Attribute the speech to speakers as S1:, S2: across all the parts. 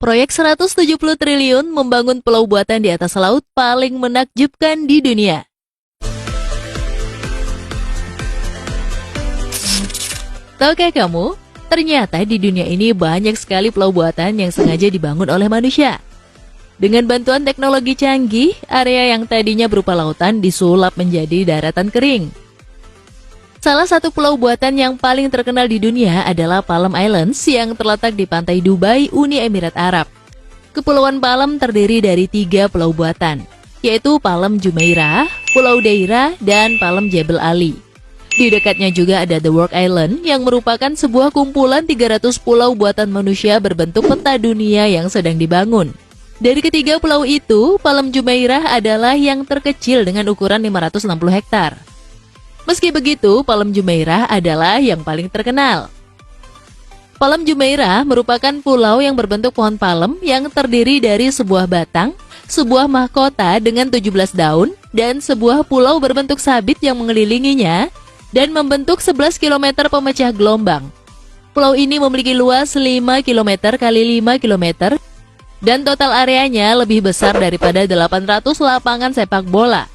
S1: Proyek 170 triliun membangun pulau buatan di atas laut paling menakjubkan di dunia. Tahukah kamu, ternyata di dunia ini banyak sekali pulau buatan yang sengaja dibangun oleh manusia. Dengan bantuan teknologi canggih, area yang tadinya berupa lautan disulap menjadi daratan kering. Salah satu pulau buatan yang paling terkenal di dunia adalah Palm Islands yang terletak di pantai Dubai, Uni Emirat Arab. Kepulauan Palm terdiri dari 3 pulau buatan, yaitu Palm Jumeirah, Pulau Deira, dan Palm Jebel Ali. Di dekatnya juga ada The Work Island yang merupakan sebuah kumpulan 300 pulau buatan manusia berbentuk peta dunia yang sedang dibangun. Dari ketiga pulau itu, Palm Jumeirah adalah yang terkecil dengan ukuran 560 hektar. Meski begitu, Palm Jumeirah adalah yang paling terkenal. Palm Jumeirah merupakan pulau yang berbentuk pohon palem yang terdiri dari sebuah batang, sebuah mahkota dengan 17 daun, dan sebuah pulau berbentuk sabit yang mengelilinginya dan membentuk 11 km pemecah gelombang. Pulau ini memiliki luas 5 km x 5 km dan total areanya lebih besar daripada 800 lapangan sepak bola.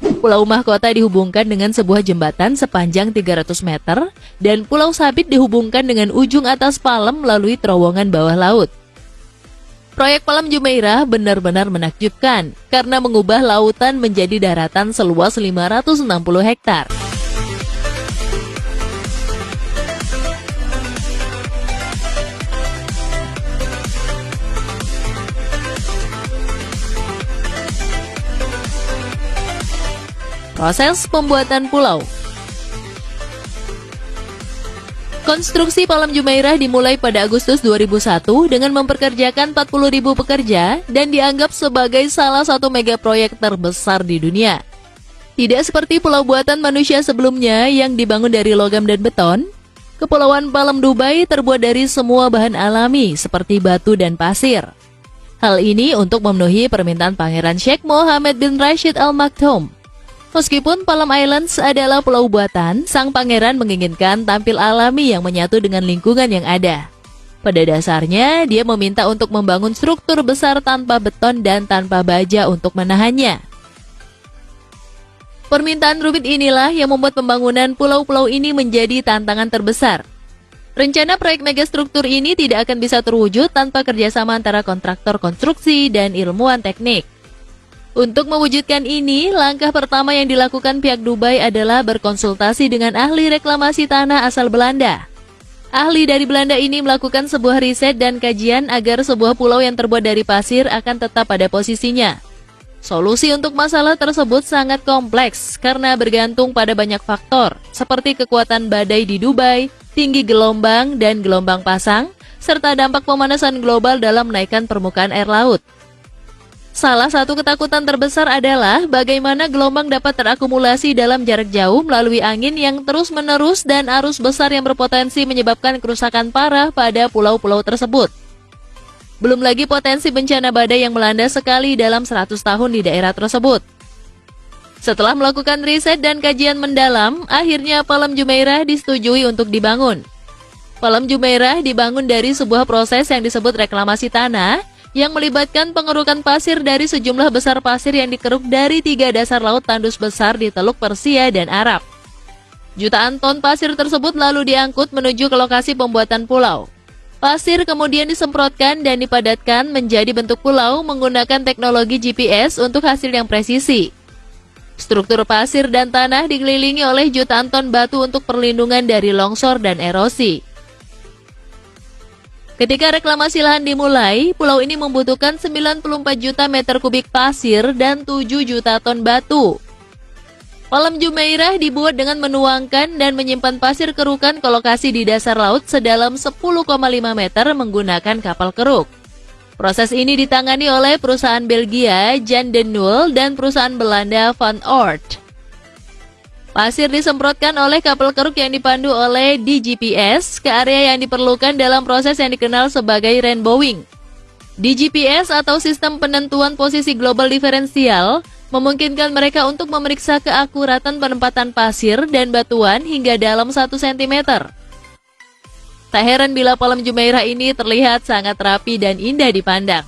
S1: Pulau Mahkota dihubungkan dengan sebuah jembatan sepanjang 300 meter dan Pulau Sabit dihubungkan dengan ujung atas palem melalui terowongan bawah laut. Proyek Palm Jumeirah benar-benar menakjubkan karena mengubah lautan menjadi daratan seluas 560 hektar. Proses pembuatan pulau. Konstruksi Palm Jumeirah dimulai pada Agustus 2001 dengan mempekerjakan 40.000 pekerja dan dianggap sebagai salah satu mega proyek terbesar di dunia. Tidak seperti pulau buatan manusia sebelumnya yang dibangun dari logam dan beton, Kepulauan Palm Dubai terbuat dari semua bahan alami seperti batu dan pasir. Hal ini untuk memenuhi permintaan Pangeran Sheikh Mohammed bin Rashid Al Maktoum. Meskipun Palm Islands adalah pulau buatan, sang pangeran menginginkan tampil alami yang menyatu dengan lingkungan yang ada. Pada dasarnya, dia meminta untuk membangun struktur besar tanpa beton dan tanpa baja untuk menahannya. Permintaan rumit inilah yang membuat pembangunan pulau-pulau ini menjadi tantangan terbesar. Rencana proyek megastruktur ini tidak akan bisa terwujud tanpa kerjasama antara kontraktor konstruksi dan ilmuwan teknik. Untuk mewujudkan ini, langkah pertama yang dilakukan pihak Dubai adalah berkonsultasi dengan ahli reklamasi tanah asal Belanda. Ahli dari Belanda ini melakukan sebuah riset dan kajian agar sebuah pulau yang terbuat dari pasir akan tetap pada posisinya. Solusi untuk masalah tersebut sangat kompleks karena bergantung pada banyak faktor, seperti kekuatan badai di Dubai, tinggi gelombang dan gelombang pasang, serta dampak pemanasan global dalam menaikkan permukaan air laut. Salah satu ketakutan terbesar adalah bagaimana gelombang dapat terakumulasi dalam jarak jauh melalui angin yang terus-menerus dan arus besar yang berpotensi menyebabkan kerusakan parah pada pulau-pulau tersebut. Belum lagi potensi bencana badai yang melanda sekali dalam 100 tahun di daerah tersebut. Setelah melakukan riset dan kajian mendalam, akhirnya Palm Jumeirah disetujui untuk dibangun. Palm Jumeirah dibangun dari sebuah proses yang disebut reklamasi tanah, yang melibatkan pengerukan pasir dari sejumlah besar pasir yang dikeruk dari 3 dasar laut tandus besar di Teluk Persia dan Arab. Jutaan ton pasir tersebut lalu diangkut menuju ke lokasi pembuatan pulau. Pasir kemudian disemprotkan dan dipadatkan menjadi bentuk pulau menggunakan teknologi GPS untuk hasil yang presisi. Struktur pasir dan tanah dikelilingi oleh jutaan ton batu untuk perlindungan dari longsor dan erosi. Ketika reklamasi lahan dimulai, pulau ini membutuhkan 94 juta meter kubik pasir dan 7 juta ton batu. Palm Jumeirah dibuat dengan menuangkan dan menyimpan pasir kerukan ke lokasi di dasar laut sedalam 10,5 meter menggunakan kapal keruk. Proses ini ditangani oleh perusahaan Belgia, Jan de Nul, dan perusahaan Belanda Van Oort. Pasir disemprotkan oleh kapal keruk yang dipandu oleh DGPS ke area yang diperlukan dalam proses yang dikenal sebagai rainbowing. DGPS atau Sistem Penentuan Posisi Global Diferensial memungkinkan mereka untuk memeriksa keakuratan penempatan pasir dan batuan hingga dalam 1 cm. Tak heran bila Palang Jumeirah ini terlihat sangat rapi dan indah dipandang.